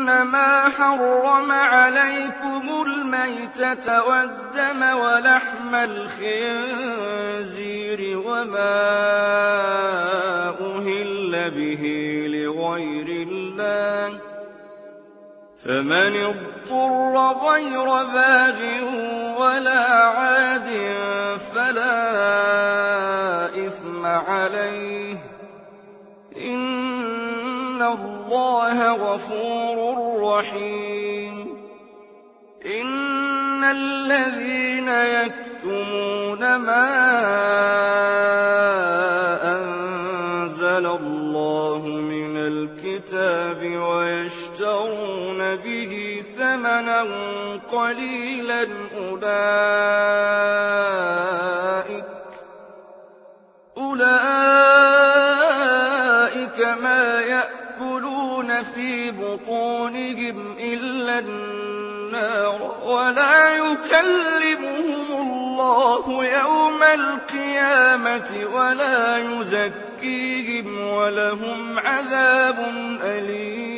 إنما حرم عليكم الميتة والدم ولحم الخنزير وما أهل به لغير الله فمن اضطر غير باغ ولا عاد فلا إثم عليه إن الله غفور رحيم. إن الذين يكتمون ما أنزل الله من الكتاب ويشترون به ثمنا قليلا أولئك ما يأكلون في بطونهم إلا النار ولا يكلمهم الله يوم القيامة ولا يزكيهم ولهم عذاب أليم.